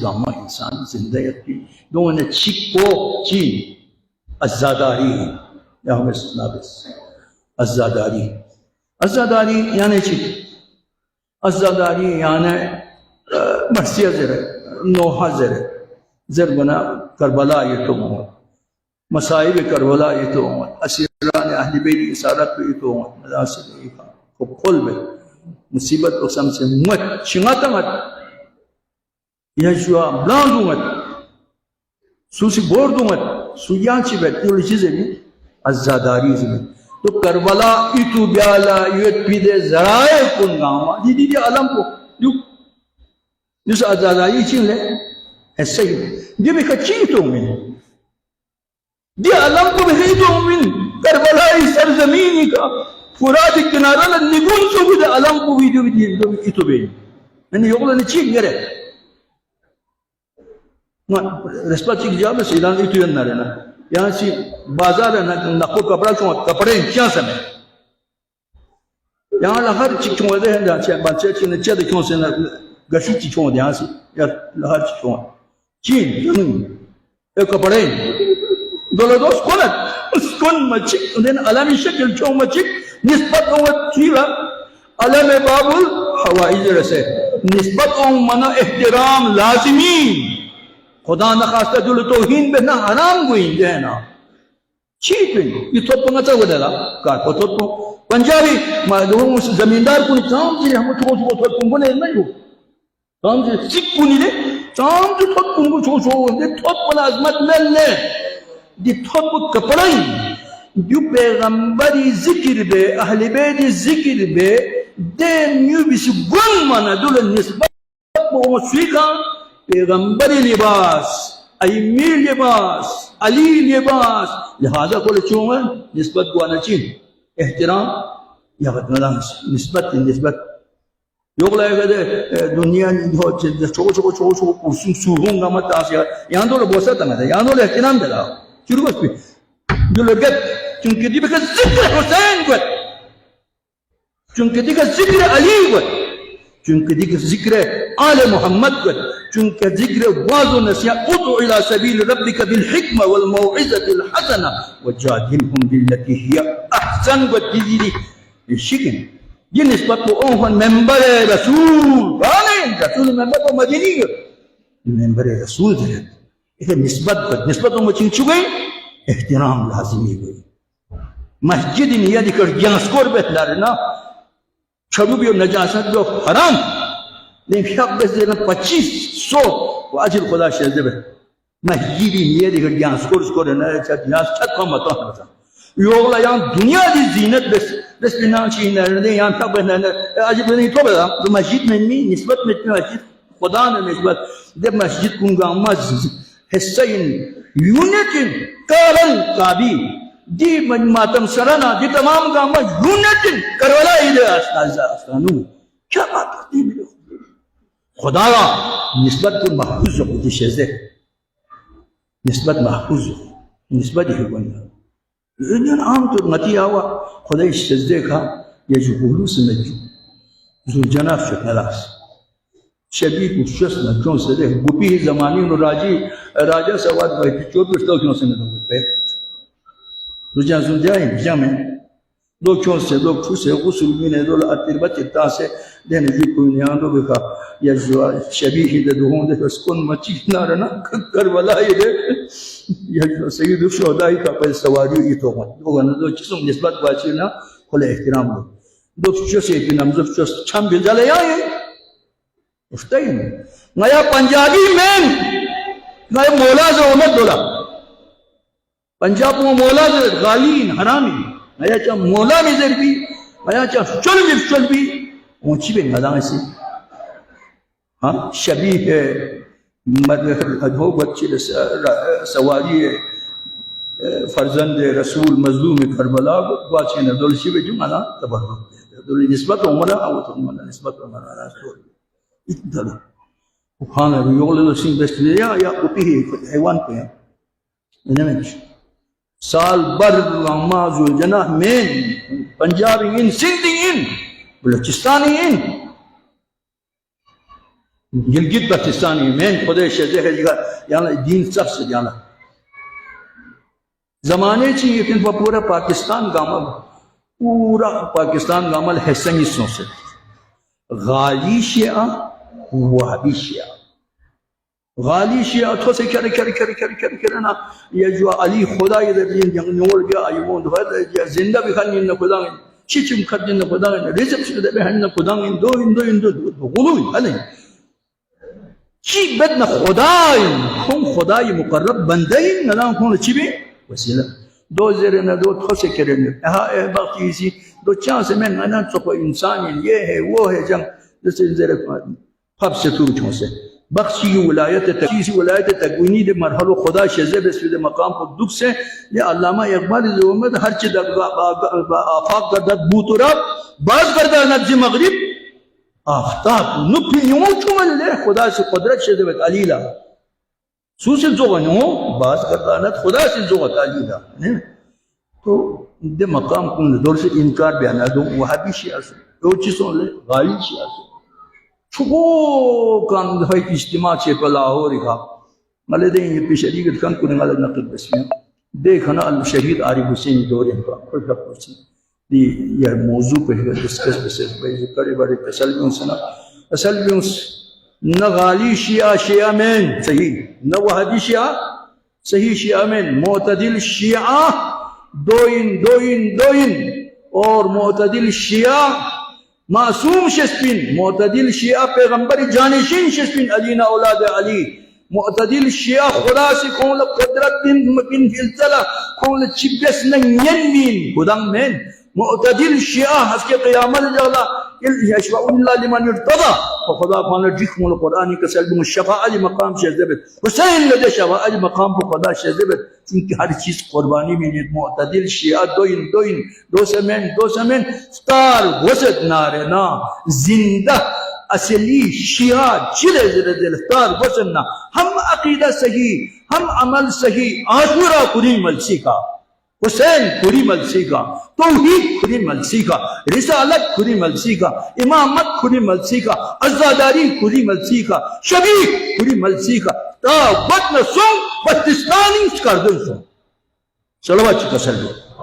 gamma इंसान जिंदगी दोनों चिको चीन अज़ादारी या हमें नाबिस अज़ादारी यानी चिक अज़ादारी यानी मर्सिया ज़रे नोहा ज़र बना करबला ये तो मसाइब करबला ये तो असीरान अहल बैत इसारत ये तो मदासिल को खोल में मुसीबत को समझे मत चिंगाता मत यशुआ ब्लांडू मत सूसी बोर्डू मत सुयांची बैठ तो चीज़ें भी अज़ादारी में तो करबला इतु ब्याला युद्ध पीदे ज़राए कुन गामा दीदी अलम को जिस अज़ादारी चिंले ऐसे ही ये भी कच्ची तो में दे अलम को भी तो में करबला इस सरज़मीन का फुराद किनारा ल निगुन सो भी अलम को भी जो इतु बे मैंने योगला ने चीख गरे रेस्पा चीख जाओ मैं सीधा इतु यन ना रहना यहाँ सी बाजार है ना नक्को कपड़े क्या समय यहाँ लहर चिक चुंगा दे हैं जहाँ बच्चे चिन्ह चेद क्यों से ना गशी चिक चुंगा यहाँ से या लहर चिक चुंगा चीन एक कपड़े दोनों दोस्त कौन मचिक उन्हें अलमी शक्ल चुंग मचिक निस्बत उंग चीला अलम बाबुल हवाई जैसे निस्बत उंग मना एहतराम लाज़िमी खुदा न खास्ता जुल तौहीन पे ना हराम गुई देना चीपिंग ये तो पंगता वदला कार तो पंजाबी मालूम उस जमींदार को काम जी हम तो तुमको नहीं हो काम जी सिक को नहीं ले काम जी तो तुमको छो दे तो पला अजमत ले दे तो कपड़ा जो पैगंबरी जिक्र बे अहले बैत जिक्र बे दे न्यू बिस गुन माना दुल निस्बत को स्वीका पैगंबरी लिबास अय्मी लिबास अली लिबास लिहाजा को चूंगा निस्बत को आना चीन एहतराम या बदला निस्बत योगला है दुनिया हो छोको सुरूंगा मत आसिया यहाँ तो बोसा तना था यहाँ तो एहतराम दिला शुरू बस पे जो लोग चुनके दी का जिक्र हुसैन को चुनके दी का जिक्र अली को चुनके दी का जिक्र आले मोहम्मद को चुनके जिक्र वाज़ो नसिया उदउ इला सबील रब्बिका बिल हिक्मा वल मौइज़तिल हसना वजादिलहुम बिल्लती हिया अहसन को दीदी शिकन ये निस्बत को ओहन मेंबर रसूल वाले रसूल मेंबर को मदीनी के मेंबर रसूल थे इसे निस्बत को मचिन चुके एहतराम लाज़िमी गई मस्जिद निया दिकर ज्ञानस्कोर बेहतर ना छड़ू भी नजासत जो हराम लेकिन शब बस देना 2500 वाजिब खुदा शेज़ बे मस्जिद निया दिकर ज्ञानस्कोर ना ज्ञास छत को मत होता योगला यहाँ दुनिया की जीनत बस बिना चीन ने यहाँ तक बना अजीब नहीं तो बता तो मस्जिद में नहीं निस्बत में मस्जिद खुदा ने निस्बत दे मस्जिद कुंगा मस्जिद हिस्सा यूनिट करल काबी दी मातम सराना दी तमाम का यूनिट करवला इधर आस्तानू क्या बात करती है खुदा का निस्बत को महफूज हो दी शेज़े निस्बत महफूज हो निस्बत ही बना ये आम तो नती आवा खुदा शेज़े का ये जो हुलूस में जो जनाब शक्लास शबी कुशस न क्यों से दे गुपी ज़मानी नो राजा सवाद भाई 24 तो क्यों से न पे रुझान सुन जाए जामे दो क्यों से दो खुश है गुस्ल में ने दो अतिरबत तासे देने जी को यहाँ दो का या जो शबी ही दे दोहों दे स्कून मची ना रहना करबला ये दे या जो सईद शुहदाई का पर सवारी ये तो गन दो चीज़ों निस्बत बाची ना खोले एहतराम दो दो चीज़ें कि नाम दो चीज़ छाम बिल जाले यार उस्ताई नया पंजाबी में नया मौला जो उम्र दोला पंजाब में मौला जो गालीन हरामी नया चा मौला में ज़रबी नया चा चल भी ऊंची पे नदान से हाँ शबी है मदो बच्चे सवारी है फर्जंद रसूल मजलूम करबला बाची न दोलशी पे जो मना तबर्रुक है दोली निस्बत उम्र आओ तो मना निस्बत उम्र ना स्टोरी इतना खाना योगले तो सिंह बेस्ट या उठी हैवान पे है इन्हें साल भर माजुल जना में पंजाबी इन सिंधी इन बलूचिस्तानी इन गिलगित बल्तिस्तानी मेन खुदे शजे है याना दीन सब से जाना जमाने ची यकीन पूरा पाकिस्तान गामल पूरा पाकिस्तान गामल हैसनिसों से गाली शिया वहाबी शिया गाली शिया तो से करे ना ये जो अली खुदा इधर नोल गया आयुमों या जिंदा भी खानी न खुदा चिचिम खर्जन न खुदा रिजब से बहन न खुदा दो गुलू है ची बद न खुदाइन खुम खुदाई मुकर्रब बंदइन ना खुम चिबे वसीला दो ज़रे न दो थोसे करेंगे हाँ बाकी दो चांस में ना तो इंसान ये है वो है जंग जैसे ज़रे फब से तू से बख्शी विलायत तकीसी विलायत तकवीनी दे मरहलो खुदा शज़े बेस्विद मकाम को दुख से ये अल्लामा इकबाल ज़ोमद हर चीज़ आफाक गर्दत बूतुरब बाज़ गर्दा नब्ज़ मगरिब आफ्ताब नुपियों चुमल ले खुदा से कुदरत शज़े बेत अलीला सूसे जोगनो बाज़ गर्दा नत खुदा से जोगत अलीला तो दे मकाम को दौर से इनकार बयाना दो वहाबी शिया से दो चीज़ों ले गाली शिया से छुपो कान दफाई इज्तिमा चे को लाहौर का मले दे ये पिछली के कान को निकाल नकल बसमिया देखना अल शहीद आरिफ हुसैन दौरे का खुद खुशी दी ये मौजू पे डिस्कस बेसिस पे बड़े बड़े तसल्लुम सना तसल्लुम न गाली शिया शिया में सही न वहाबी शिया सही शिया में मुतदिल शिया दोइन और मुतदिल शिया मासूम शस्पिन मुतदिल शिया पैगंबर जानिशिन शस्पिन अली ना औलाद अली मुतदिल शिया खुदा से कौन कुदरत बिन फिलसला कौन चिबस नयन खुदम में मुतदिल शिया हस्के क़यामत जला यशफाउल्लाह लिमन इर्तदा खुदा पाना जिक्र कुरान का सल्लम शफाअत मकाम शज़बत हुसैन लदे शफाअत मकाम को खुदा शज़बत क्योंकि हर चीज कुर्बानी में मुतदिल शिया दो समेन स्टार वसत नारे ना जिंदा असली शिया चिरे जरे दिल स्टार वसन ना हम अकीदा सही हम अमल सही आशुरा पूरी मलसी का हुसैन खुरी मलसी का तौहीद खुरी मलसी का रिसालत खुरी मलसी का इमामत खुरी मलसी का अज़ादारी खुरी मलसी का शबी खुरी मलसी का ताबत न सो बत्तिस्तानी कर दो सो सलवात का सल्लल्लाहु